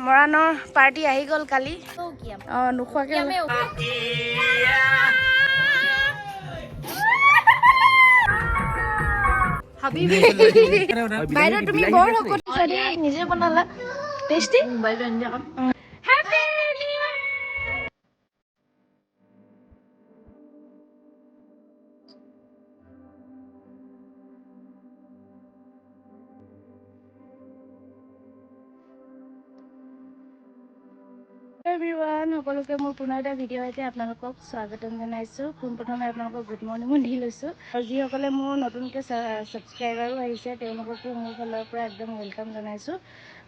মৰাণৰ পাৰ্টি আহি গ'ল কালি। নোখোৱাকে বাইদেউ তুমি বৰ নিজে বনালা টেষ্টি। এভৰিৱান সকলোকে মোৰ পুনৰ এটা ভিডিঅ' আছে আপোনালোকক স্বাগতম জনাইছোঁ। পোনপ্ৰথমে আপোনালোকক গুড মৰ্ণিঙো দি লৈছোঁ আৰু যিসকলে মোৰ নতুনকৈ ছাবস্ক্ৰাইবাৰো আহিছে তেওঁলোককো মোৰ ফালৰ পৰা একদম ৱেলকাম জনাইছোঁ।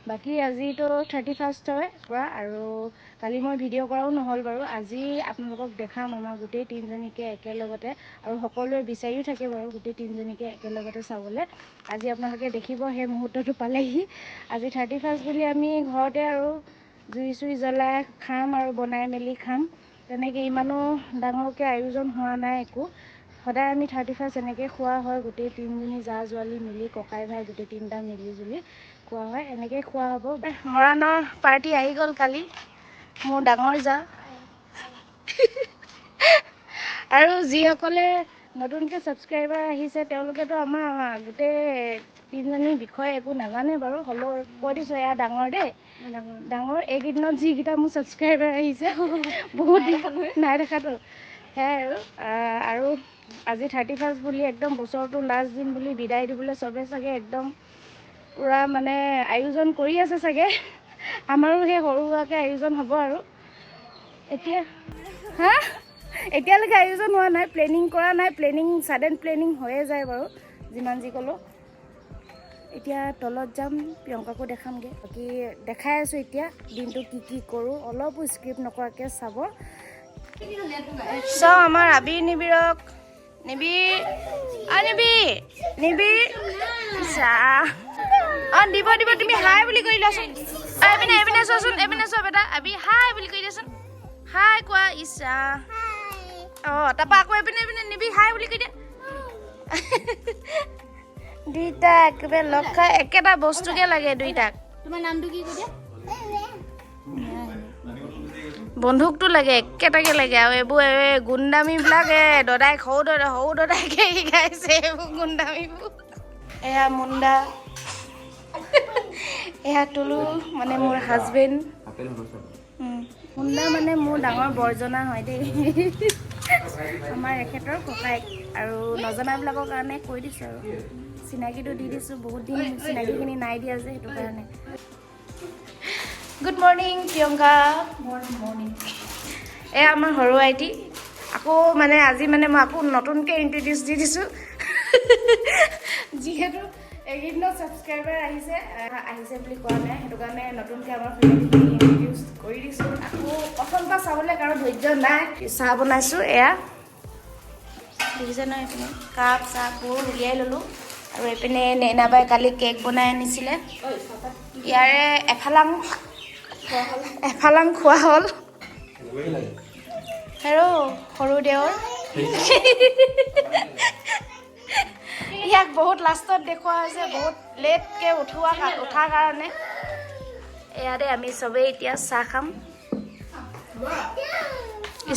বাকী আজিতো 31st হয় পৰা আৰু কালি মই ভিডিঅ' কৰাও নহ'ল বাৰু। আজি আপোনালোকক দেখাম আমাৰ গোটেই তিনিজনীকে একেলগতে, আৰু সকলোৱে বিচাৰিও থাকে বাৰু গোটেই তিনিজনীকে একেলগতে চাবলৈ। আজি আপোনালোকে দেখিব সেই মুহূৰ্তটো পালেহি। আজি 31st বুলি আমি ঘৰতে আৰু জুই চুই জ্বলাই খাম আৰু বনাই মেলি খাম। তেনেকৈ ইমানো ডাঙৰকৈ আয়োজন হোৱা নাই একো। সদায় আমি 31st এনেকৈ খোৱা হয়, গোটেই তিনিজনী জা জোৱালি মিলি, ককাই ভাই গোটেই তিনিটা মিলি জুলি খোৱা হয়, এনেকৈ খোৱা হ'ব। মৰাণৰ পাৰ্টি আহি গ'ল কালি, মোৰ ডাঙৰ জা। আৰু যিসকলে নতুনকৈ ছাবস্ক্ৰাইবাৰ আহিছে তেওঁলোকেতো আমাৰ গোটেই তিনিজনীৰ বিষয়ে একো নাজানে বাৰু, হ'লেও কৈ দিছোঁ এয়া ডাঙৰ দেই, ডাঙৰ। এইকেইদিনত যিকেইটা মোৰ ছাবস্ক্ৰাইবাৰ আহিছে বহুত নাই দেখাতো সেয়াই আৰু আজি 31st বুলি একদম বছৰটো লাষ্ট দিন বুলি বিদায় দিবলৈ চবে চাগে একদম পূৰা মানে আয়োজন কৰি আছে চাগে। আমাৰো সেই সৰু সুৰাকৈ আয়োজন হ'ব আৰু এতিয়া। এতিয়ালৈকে আয়োজন হোৱা নাই, প্লেনিং কৰা নাই। প্লেনিং ছাডেন প্লেনিং হৈয়ে যায় বাৰু যিমান যি ক'লেও। এতিয়া তলত যাম, প্ৰিয়ংকাকো দেখামগৈ। বাকী দেখাই আছোঁ এতিয়া দিনটো কি কি কৰোঁ, অলপো স্ক্ৰিপ্ট নকৰাকৈ চাব। আমাৰ আবিৰ নিবিৰক নিবিৰ দিব তুমি হাই বুলি কৈ দিলাচোন। এইপিনে চোৱাচোন, এইপিনে চোৱা বেটা। আবি হাই বুলি কৈ দিয়াচোন। হাই কোৱা ইচ্ছা। তাৰপৰা আকৌ এইপিনে নিবি হাই বুলি কৈ দিয়া। দুইটা একেবাৰে লগ খাই একেটা বস্তুকে লাগে দুইটাক। তোমাৰ নামটো কি কৈ দিয়া? বন্ধুকটো লাগে, একেটাকে লাগে। আৰু এইবোৰ গুণ্ডামীবিলাক দদাই সৰু দদাইকে শিকাইছে এইবোৰ গুণ্ডামীবোৰ। এয়া মুণ্ডা, এয়া তুলু মানে মোৰ হাজবেণ্ড। মুণ্ডা মানে মোৰ ডাঙৰ বৰ্জনা হয় দেই, আমাৰ এখেতৰ ককাইক। আৰু নজনাবিলাকৰ কাৰণে কৈ দিছোঁ আৰু চিনাকিটো দি দিছোঁ। বহুত দিন চিনাকিখিনি নাই দিয়া যে, সেইটো কাৰণে। Good morning Priyanka. মৰ্ণিং। এয়া আমাৰ সৰু আইটি। আকৌ মানে আজি মানে মই আকৌ নতুনকৈ ইণ্ট্ৰডিউচ দি দিছোঁ। যিহেতু এইকেইদিনত ছাবস্ক্ৰাইবাৰ আহিছে বুলি কোৱা নাই, সেইটো কাৰণে নতুনকৈ আমাৰ ফেমিলিখিনি ইণ্ট্ৰডিউচ কৰি দিছোঁ। আকৌ প্ৰথম পৰা চাবলৈ কাৰো ধৈৰ্য নাই। চাহ বনাইছোঁ, এয়া দেখিছে নহয়। এইপিনে কাপ চাহবোৰ উলিয়াই ল'লোঁ। আৰু এইপিনে নেইনাবাই কালি কেক বনাই আনিছিলে, ইয়াৰে এফালাং খোৱা হ'ল। হেৰ' সৰু দেওৰ ইয়াক বহুত লাষ্টত দেখুওৱা হৈছে, বহুত লেটকৈ উঠাৰ কাৰণে। ইয়াতে আমি চবেই এতিয়া চাহ খাম।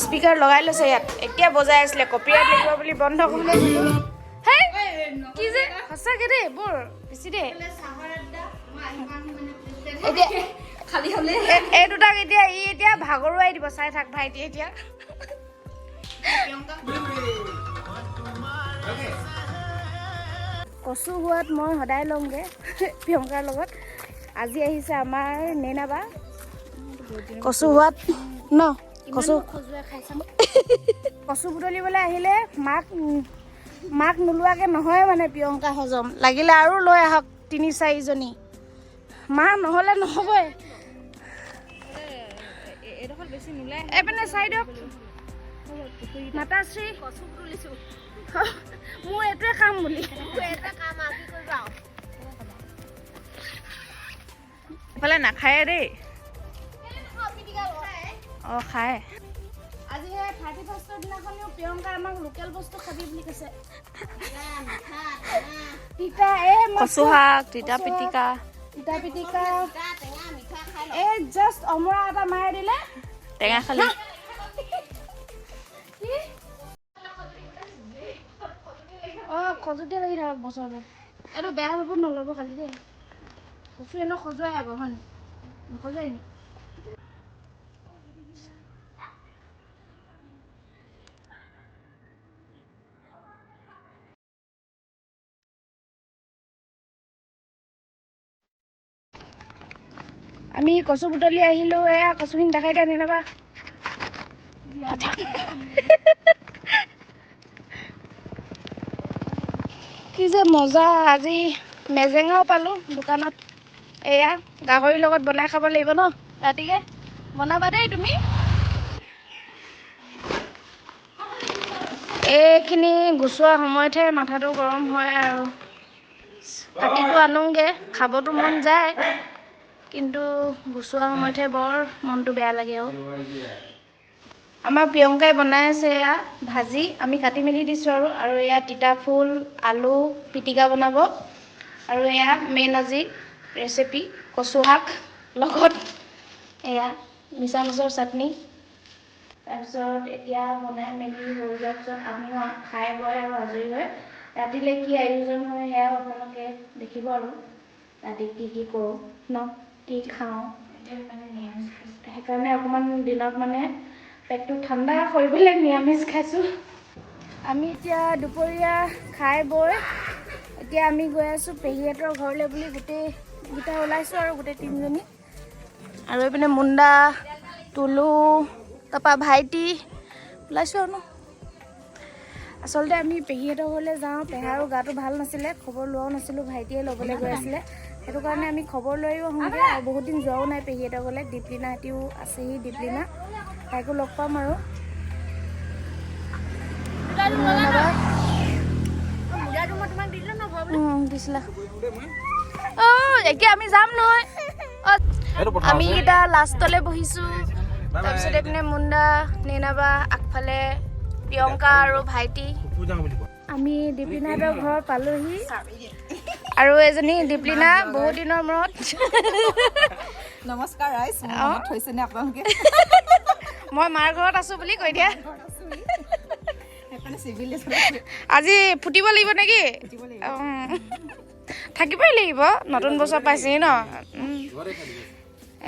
স্পীকাৰ লগাই লৈছে ইয়াত, এতিয়া বজাই আছিলে। কপিৰাইট লাগিব বুলি বন্ধ কৰিবলৈ দিলোঁ। হেই কি যে সঁচাকৈ দেই, বৰ বেছি দেই। এতিয়া এই দুটাক এতিয়া ভাগৰুৱাই দিব। চাই থাক ভাইটি এতিয়া। কচু হোৱাত মই সদায় লওঁগৈ প্ৰিয়ংকাৰ লগত। আজি আহিছে আমাৰ নেইনাবা কচু হোৱাত ন। কচু বুটলিবলৈ আহিলে মাক নোলোৱাকৈ নহয় মানে প্ৰিয়ংকা হজম। লাগিলে আৰু লৈ আহক 3-4জনী, মা নহ'লে নহ'বই। এইপিনে চাই দিয়ক মাতাশ্ৰী, কচু বুটলিছোঁ। মোৰ এইটোৱে কাম বুলি। এইফালে নাখায়ে দেই। খায়। আজি সেই 31st দিনাখনিও প্ৰিয়ংকা আমাক লোকেল বস্তু খাবি বুলি কৈছে। তিতা কচু শাক, তিতা পিটিকা, তিতা পিটিকা এই জাষ্ট অমৰা এটা মায়ে দিলে টেঙা খালি খজুতে লাগি থাকক বছৰটো এইটো বেয়া হ'ব নল'ব খালি দেই কচু এনেও খজুৱাই আকৌ হয় নখজুৱাই নি আমি কচু বুটলি আহিলোঁ এয়া কচুখিনি দেখাই দিয়া নেনাবা কি যে মজা আজি মেজেঙাও পালোঁ দোকানত এয়া গাহৰিৰ লগত বনাই খাব লাগিব ন ৰাতিকে বনাবা দেই তুমি এইখিনি গুচোৱা সময়তহে মাথাটো গৰম হয় আৰু কাটিটো আনোগে খাবতো মন যায় কিন্তু গুচোৱা সময়তহে বৰ মনটো বেয়া লাগে আৰু আমাৰ প্ৰিয়ংকাই বনাই আছে এয়া ভাজি আমি কাটি মেলি দিছোঁ আৰু এয়া তিতা ফুল আলু পিটিকা বনাব আৰু এয়া মেইন আজি ৰেচিপি কচু শাক লগত এয়া মিছা মাছৰ চাটনি তাৰপিছত এতিয়া বনাই মেলি হৈ যোৱাৰ পিছত আমিও খাই বৈ আৰু আজৰি হৈ ৰাতিলৈ কি আয়োজন হয় সেয়াও আপোনালোকে দেখিব আৰু ৰাতি কি কৰোঁ ন কি খাওঁ সেইকাৰণে অকণমান দিনত মানে পেটটো ঠাণ্ডা কৰিবলৈ নিৰামিষ খাইছোঁ আমি এতিয়া দুপৰীয়া খাই বৈ এতিয়া আমি গৈ আছোঁ পেহীহঁতৰ ঘৰলৈ বুলি গোটেইকেইটা ওলাইছোঁ আৰু গোটেই তিনিজনী আৰু এইপিনে মুণ্ডা তুলু তাৰপৰা ভাইটি ওলাইছোঁ আৰু ন আচলতে আমি পেহীহঁতৰ ঘৰলৈ যাওঁ পেহাৰো গাটো ভাল নাছিলে খবৰ লোৱাও নাছিলোঁ ভাইটিয়ে ল'বলৈ গৈ আছিলে সেইটো কাৰণে আমি খবৰ লৈও আহোঁগৈ আৰু বহুত দিন যোৱাও নাই পেহীহঁতৰ ঘৰলৈ দীপলিনা হেঁতিও আছেহি দীপলিনা তাইকো লগ পাম আৰু দিছিলা এতিয়া আমি যাম নহয় আমি এতিয়া লাষ্টলৈ বহিছোঁ তাৰপিছত এইপিনে মুণ্ডা নেনাবা আগফালে প্ৰিয়ংকা আৰু ভাইটি আমি দীপলিনাহঁতৰ ঘৰ পালোহি আৰু এজনী দীপলিনা বহুত দিনৰ মূৰত নমস্কাৰ ৰাইজ হৈছেনে আপোনালোকে মই মাৰ ঘৰত আছোঁ বুলি কৈ দিয়া আজি ফুটিব লাগিব নেকি থাকিবই লাগিব নতুন বছৰ পাইছেহি ন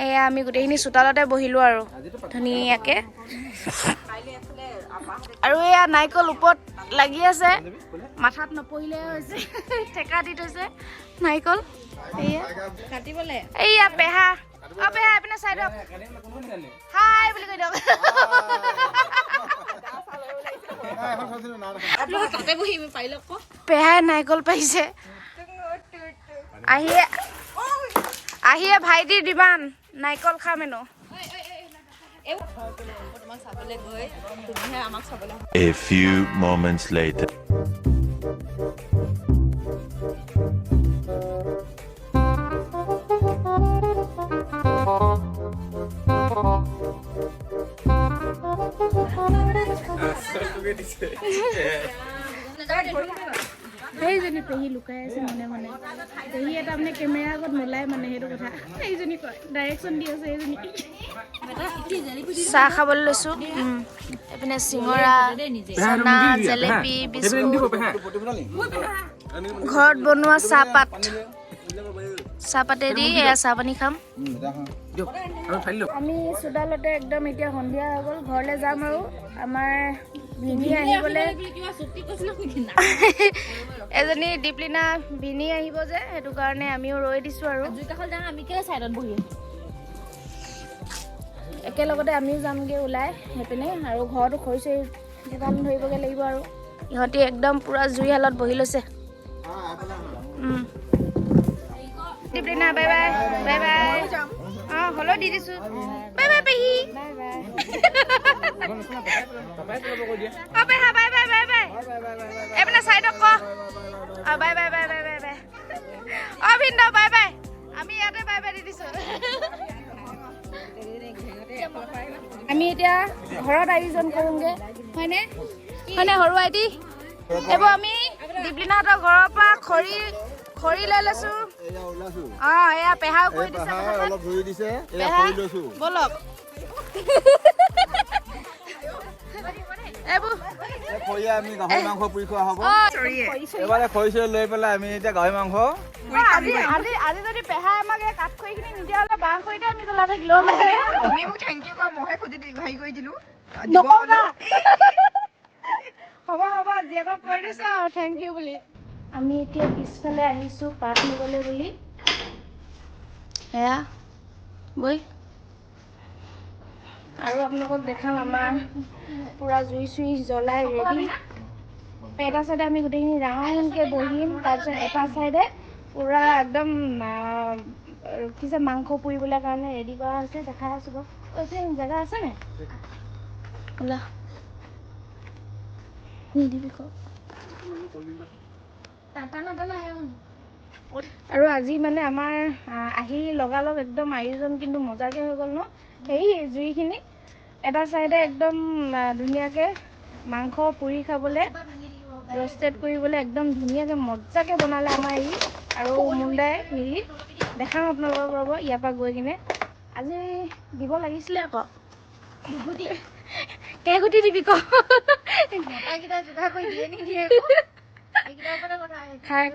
এয়া আমি গোটেইখিনি চোতালতে বহিলোঁ আৰু ধুনীয়াকৈ আৰু এয়া নাৰিকল ওপৰত লাগি আছে মাথাত নপৰিলে হৈছে ঠেকা দি থৈছে নাৰিকল এয়া কাটিবলৈ এয়া পেহা পেহা এইপিনে চাই দিয়ক হাই বুলি কৈ দিয়ক পেহাই নাৰিকল পাৰিছে আহিয়ে ভাইটিৰ ডিমাণ্ড নাৰিকল খাম এনো A few moments later. সেইজনী পেহী লুকাই আছে মনে মনে পেহী এটা মানে কেমেৰা আগত নোলায় মানে সেইটো কথা সেইজনী কয় ডাইৰেকশ্যন দি আছে সেইজনী চাহ খাবলৈ লৈছোঁ এইপিনে চিঙৰা চানা জেলেপি বিস্কুট ঘৰত বনোৱা চাহপাতেদি এয়া চাহ পানী খাম আমি চোতালতে একদম এতিয়া সন্ধিয়া হৈ গ'ল ঘৰলৈ যাম আৰু আমাৰ ভিনি আহিবলৈ এজনী দীপলিনা ভিনি আহিব যে সেইটো কাৰণে আমিও ৰৈ দিছোঁ আৰু আমি কেলৈ চাইডত বহি একেলগতে আমিও যামগৈ ওলাই সেইপিনে আৰু ঘৰতো খৰি চৰি যোগান ধৰিবগৈ লাগিব আৰু ইহঁতি একদম পূৰা জুই হালত বহি লৈছে Deeplina bye bye bye bye হ'লেও দি দিছোঁ বাই বাই পেহী পেহা বাই বাই বাই বাই এইপিনে চাইডক ক bye bye bye bye bye bye ভিন্দৌ bye bye আমি ইয়াতে বাই বাই দি দিছোঁ আমি এতিয়া ঘৰত আয়োজন কৰোঁগৈ হয়নে সৰু আইটি এইবোৰ আমি দীপলিনাহঁতৰ ঘৰৰ পৰা খৰি লৈ লৈছোঁ এয়া পেহাও কৰি দিছে অলপ ধুই দিছে এয়া পেহা কৰি লৈছো বলক এইবোৰ এই খৰিয়া আমি গাহৰি মাংস পুৰি খোৱা হ'ব এবাৰে খৰি চৰি লৈ পেলাই আমি এতিয়া গাহৰি মাংস আজি যদি পেহাই আমাক এই কাঠ খৰিখিনি নিদিয়া হ'লে বাঁহ খৰিতে আমি জ্বলাই থাকিলেও মানে আমি মোক থেংক ইউ কোৱা মহে খুজি হেৰি কৰি দিলো নকওঁ না হ'ব জীয়েকক কৈ দিছো আৰু থেংক ইউ বুলি আমি এতিয়া পিছফালে আহিছোঁ পাত নিবলৈ বুলি এয়া বৈ আৰু আপোনালোকক দেখাম আমাৰ পূৰা জুই চুই জ্বলাই ৰেডি এটা চাইডে আমি গোটেইখিনি ৰাউণ্ডকৈ বহিম তাৰপিছত এটা চাইডে পূৰা একদম ৰখিছে মাংস পুৰিবলৈ কাৰণে ৰেডি কৰা হৈছে দেখাই আছোঁ বাৰু জেগা আছে নাই ওলা নিদিবি আৰু আজি মানে আমাৰ আহি লগালগ একদম আয়োজন কিন্তু মজাকৈ হৈ গ'ল ন সেই জুইখিনি এটা চাইডে একদম ধুনীয়াকৈ মাংস পুৰি খাবলৈ ৰষ্টেড কৰিবলৈ একদম ধুনীয়াকৈ মজাকৈ বনালে আমাৰ ই আৰু মুণ্ডাই মিলি দেখাম আপোনালোকক ৰ'ব ইয়াৰ পৰা গৈ কিনে আজি দিব লাগিছিলে আকৌ কেইগুটি দিবি ক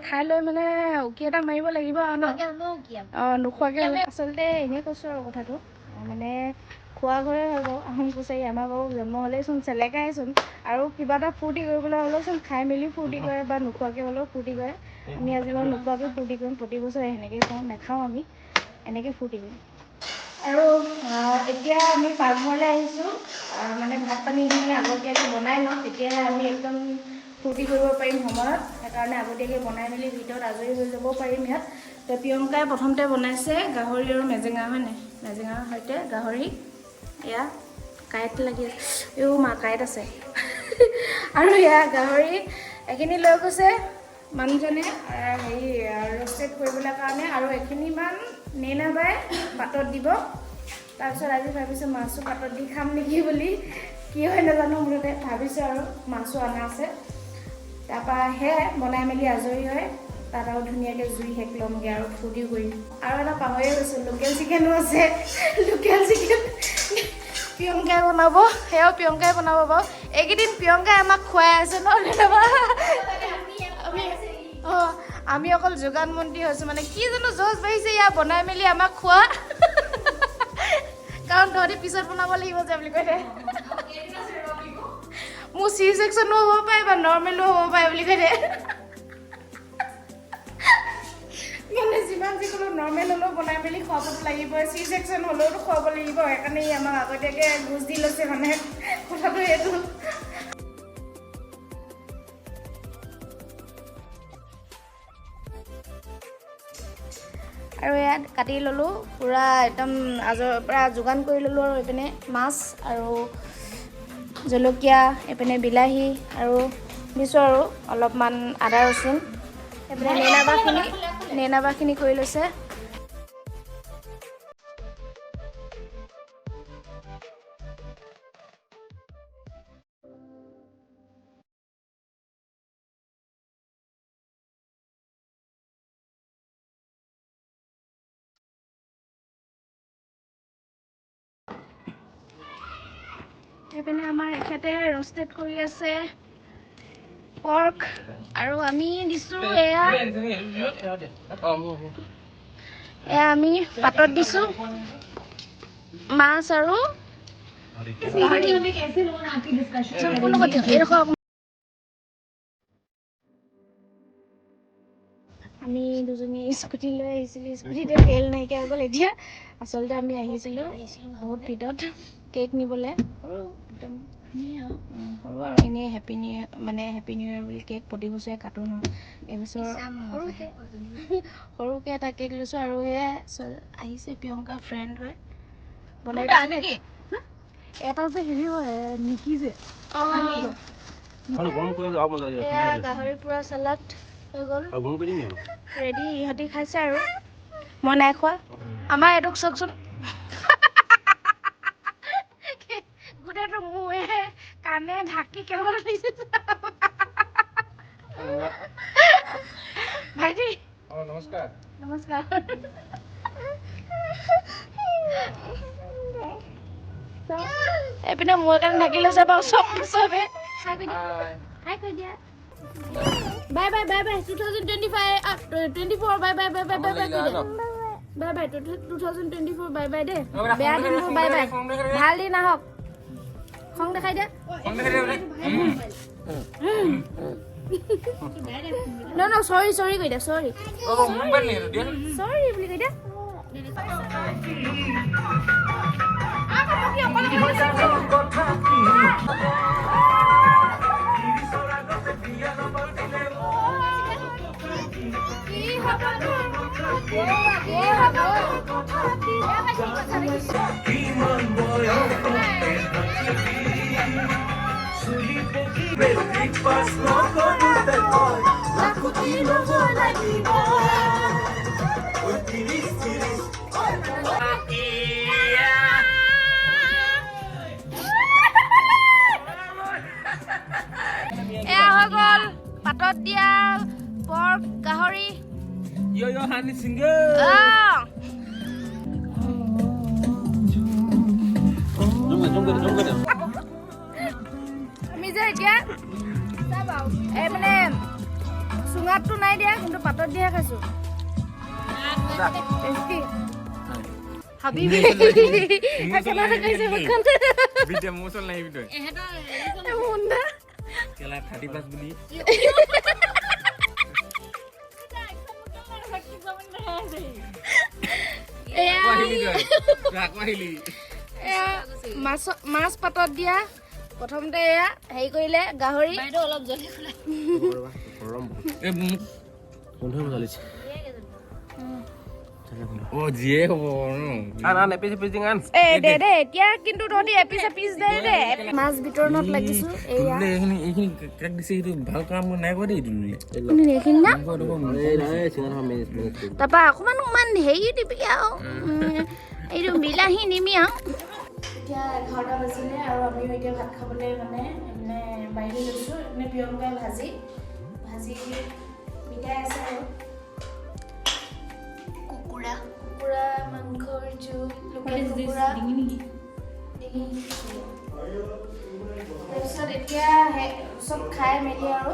খাই লৈ মানে উকি এটা মাৰিব লাগিব আৰু ন নোখোৱাকৈ আচলতে এনেই কৈছোঁ আৰু কথাটো মানে খোৱা ঘৰে হ'ব আহোম কছাৰী আমাৰ বাৰু জন্ম হ'লেইচোন চেলেকাইচোন আৰু কিবা এটা ফূৰ্তি কৰিবলৈ হ'লেওচোন খাই মেলি ফূৰ্তি কৰে বা নোখোৱাকৈ হ'লেও ফূৰ্তি কৰে আমি আজি বাৰু নোখোৱাকৈ ফূৰ্তি কৰিম প্ৰতি বছৰে সেনেকৈ খাওঁ নাখাওঁ আমি এনেকৈ ফূৰ্তি কৰিম আৰু এতিয়া আমি পাকঘৰলৈ আহিছোঁ মানে ভাত পানীখিনি আগতীয়াকৈ বনাই লওঁ তেতিয়াহে আমি একদম ফূৰ্তি কৰিব পাৰিম সময়ত সেইকাৰণে আগতীয়াকৈ বনাই মেলি ভিতৰত আজৰি হৈ যাব পাৰিম ইয়াত তো প্ৰিয়ংকাই প্ৰথমতে বনাইছে গাহৰি আৰু মেজেঙা হয় নাই মেজেঙাৰ সৈতে গাহৰি এয়া কাঁইট লাগি আছে মা কাঁইট আছে আৰু এয়া গাহৰি এইখিনি লৈ গৈছে মানুহজনে হেৰি ৰষ্টেড কৰিবলৈ কাৰণে আৰু এইখিনিমান নেনা বাই পাতত দিব তাৰপিছত আজি ভাবিছোঁ মাছো পাতত দি খাম নেকি বুলি কি হয় নাজানো মুঠতে ভাবিছোঁ আৰু মাছো অনা আছে তাৰপৰা সেয়াই বনাই মেলি আজৰি হয় তাত আৰু ধুনীয়াকৈ জুই শেক ল'মগৈ আৰু ফূৰ্তি কৰিম আৰু এটা পাহৰিয়ে গৈছোঁ লোকেল চিকেনো আছে লোকেল চিকেন প্ৰিয়ংকাই বনাব সেয়াও প্ৰিয়ংকাই বনাব বাৰু এইকেইদিন প্ৰিয়ংকাই আমাক খুৱাই আছে ন আমি অকল যোগান মন্ত্ৰী হৈছোঁ মানে কি জানো জজ বাঢ়িছে ইয়াৰ বনাই মেলি আমাক খোৱা কাৰণ তহঁতি পিছত বনাব লাগিব যে বুলি কৈ দে মোৰ চি ছেকশ্যনো হ'ব পাৰে বা নৰ্মেলো হ'ব পাৰে বুলি কৈ দে মানে যিমান যিকোনো নৰ্মেল হ'লেও বনাই মেলি খুৱাবতো লাগিবই চি ছেকশ্যন হ'লেওতো খুৱাব লাগিব সেইকাৰণে ই আমাক আগতীয়াকৈ ঘোচ দি লৈছে মানে কথাটো এইটো আৰু ইয়াত কাটি ল'লোঁ পূৰা একদম পূৰা যোগান কৰি ল'লোঁ আৰু এইপিনে মাছ আৰু জলকীয়া এইপিনে বিলাহী আৰু দিছোঁ আৰু অলপমান আদা ৰচুন এইপিনে নেনাবাখিনি কৰি লৈছে এইপিনে আমাৰ এখেতে ৰষ্টেড কৰি আছে পৰ্ক আৰু আমি দিছোঁ এয়া আমি পাতত দিছোঁ মাছ আৰু আমি দুজনী স্কুটি লৈ আহিছিলোঁ স্কুটিতে তেল নাইকিয়া হৈ গ'ল এতিয়া আচলতে আমি আহিছিলোঁ বহুত ভিতৰত কেক নিবলৈ সৰু একদম সৰু আৰু এনেই হেপী নিউ ইয়েৰ মানে হেপী নিউ ইয়েৰ বুলি কেক প্ৰতি বছৰে কাটো ন এইবছৰ সৰুকৈ এটা কেক লৈছোঁ আৰু সেয়া আহিছে প্ৰিয়ংকা ফ্ৰেণ্ড হয় বনাই এটা যে হেৰি হয় নিকি যে গাহৰি পুৰা চালাড হৈ গ'ল ৰেডি ইহঁতি খাইছে আৰু মই নাই খোৱা আমাৰ এইটোক চাওকচোন গোটেইটো মোহে কাণে ঢাকি কেৱল ভাইটি নমস্কাৰ এইপিনে মোৰ কাৰণে থাকিলে চাবা চবে হাই কৈ দিয়া bye bye 2025 24 bye bye bye bye bye bye bye bye 2024 bye bye দে বেয়া দিনবোৰ বাই বাই ভাল দিন আহক খং দেখাই দিয়া No, sorry কৈ দিয়া sorry sorry বুলি কৈ দিয়া এয়া হৈ গ'ল পাতত দিয়া পৰ্ক গাহৰি হানি সিংগল আমি যে এতিয়া এই মানে চুঙাতটো নাই দিয়া কিন্তু পাতত দিহে খাইছো হাবিবি একেবাৰে কৈছে মুখখন বিদ্যা মোচল নাই বিদ্যা এহেতৰ মুণ্ডা কেলা 35 বুলি মাছ পাতত দিয়া প্ৰথমতে এয়া হেৰি কৰিলে গাহৰি অলপ জ্বলি এতিয়া কিন্তু তহঁতি এপিচ এপিচ দে দে মাছ বিতৰণত লাগিছো এয়া ভাল কাম নাই কৰা এইখিনি না তাৰপা অকমান হেৰি দিবি আৰু এইটো বিলাহী নিমি আৰু এতিয়া 11টা বাজিলে আৰু আমিও এতিয়া ভাত খাবলৈ মানে বাহিৰত লৈছোঁ এনে প্ৰিয়ংকাই ভাজি মিঠাই আছে আৰু কুকুৰা মাংসৰ জোল লোকেল কুকুৰা তাৰপিছত এতিয়া চব খাই মেলি আৰু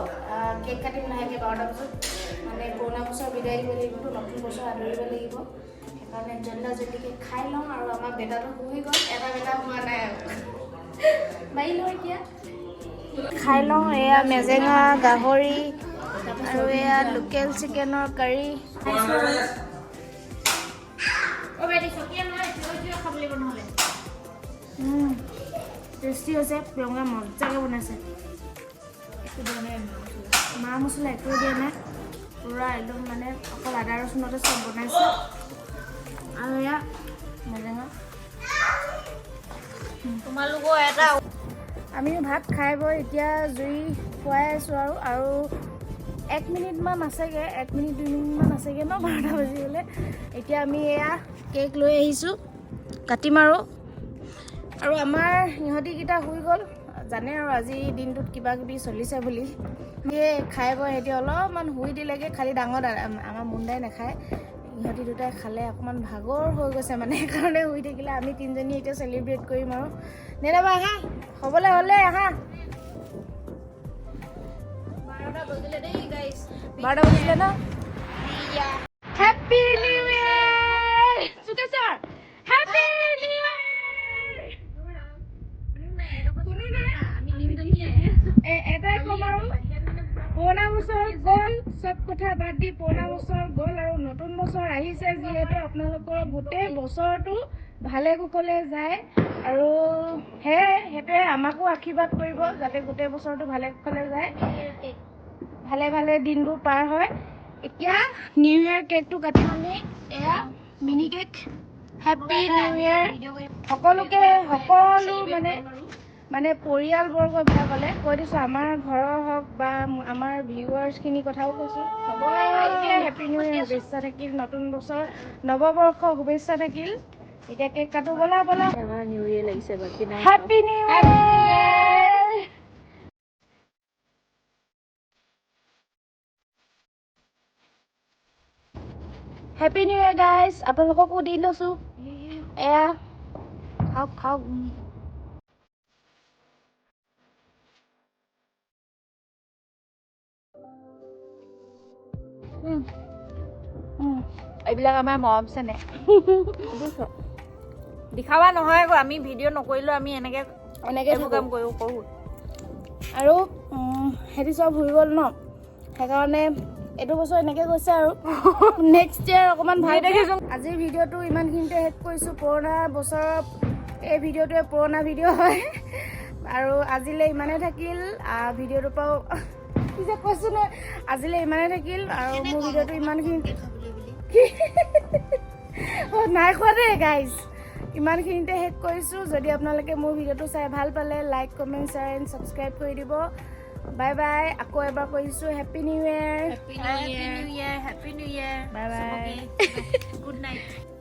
কেক কাটিম লাহেকৈ 12টা বজাত মানে পুৰণা বছৰ বিদায় দিব লাগিবতো নতুন বছৰ আদৰিব লাগিব সেইকাৰণে জল্দিকে খাই লওঁ আৰু আমাৰ বেটাটো শুই গ'ল এটা বেটা হোৱা নাই আৰু মাৰি লওঁ এতিয়া খাই লওঁ এয়া মেজেঙা গাহৰি আৰু এয়া লোকেল চিকেনৰ কাৰী টেষ্টি হৈছে প্ৰিয়ংকা মজাকৈ বনাইছে মা মছলা একো দিয়া নাই পূৰা একদম মানে অকল আদা ৰচুনতে চব বনাইছে আৰু এয়া মেজেঙা তোমালোকৰ এটা আমিও ভাত খাই বৈ এতিয়া জুই খুৱাই আছোঁ আৰু 1 মিনিটমান আছেগৈ 1 মিনিট 2 মিনিটমান আছেগৈ ন 12টা বাজিবলৈ এতিয়া আমি এয়া কেক লৈ আহিছোঁ কাটিম আৰু আমাৰ ইহঁতিকেইটা শুই গ'ল জানে আৰু আজি দিনটোত কিবা কিবি চলিছে বুলি সেয়ে খাই বৈ সিহঁতি অলপমান শুই দিলেগৈ খালি ডাঙৰ আমাৰ মুণ্ডাই নাখায় ইহঁতি দুটাই খালে অকণমান ভাগৰ হৈ গৈছে মানে সেইকাৰণে শুই থাকিলে আমি তিনিজনী এতিয়া চেলিব্ৰেট কৰিম আৰু নেৰাবা আহা হ'বলৈ হ'লে আহা 12টা বাজিলে দেই গাইছ 12টা বাজিলে ন happy new year Sukeshwar happy new year এটাই ক'ম আৰু পুৰণা বছৰ গ'ল চব কথা বাদ দি পুৰণা বছৰ গ'ল আৰু নতুন বছৰ আহিছে যিহেতু আপোনালোকৰ গোটেই বছৰটো ভালে কুশলে যায় আৰু সেইটোৱে আমাকো আশীৰ্বাদ কৰিব যাতে গোটেই বছৰটো ভালে কুশলে যায় ভালে দিনবোৰ পাৰ হয় এতিয়া নিউ ইয়াৰ কেকটো কাটিম আমি এয়া মিনি কেক হেপী নিউ ইয়াৰ সকলো মানে পৰিয়ালবৰ্গবিলাকলে কৈ দিছোঁ আমাৰ ঘৰৰ হওক বা আমাৰ ভিউৱাৰ্ছখিনিৰ কথাও কৈছোঁ সকলোকে হেপী নিউ ইয়াৰ শুভেচ্ছা থাকিল নতুন বছৰ নৱবৰ্ষ শুভেচ্ছা থাকিল এতিয়া কেক কাটো বলা নিউ ইয়াৰ লাগিছে বাকী নাই হেপী নিউ ইয়াৰ হেপী নিউ ইয়েৰ গাইজ আপোনালোককো দি লৈছোঁ এয়া খাওক খাওক এইবিলাক আমাৰ মৰম চেনেহ দেখাবা নহয় আকৌ আমি ভিডিঅ' নকৰিলেও আমি এনেকৈ এইবোৰ কাম কৰোঁ আৰু সিহঁতি চব ঘূৰি গ'ল ন সেইকাৰণে এইটো বছৰ এনেকৈ গৈছে আৰু নেক্সট ইয়েৰ অকণমান ভাল দেখিছোঁ আজিৰ ভিডিঅ'টো ইমানখিনিতে শেষ কৰিছোঁ পুৰণা বছৰৰ এই ভিডিঅ'টোৱে পুৰণা ভিডিঅ' হয় আৰু আজিলৈ ইমানেই থাকিল ভিডিঅ'টোৰ পৰাও কি যে কৈছোঁ নহয় আজিলৈ ইমানেই থাকিল আৰু মোৰ ভিডিঅ'টো ইমানখিনি নাই খোৱা দেই গাইজ ইমানখিনিতে শেষ কৰিছোঁ যদি আপোনালোকে মোৰ ভিডিঅ'টো চাই ভাল পালে like comment share and subscribe কৰি দিব বাই বাই আকৌ এবাৰ কৈছোঁ happy new year happy new year bye bye good night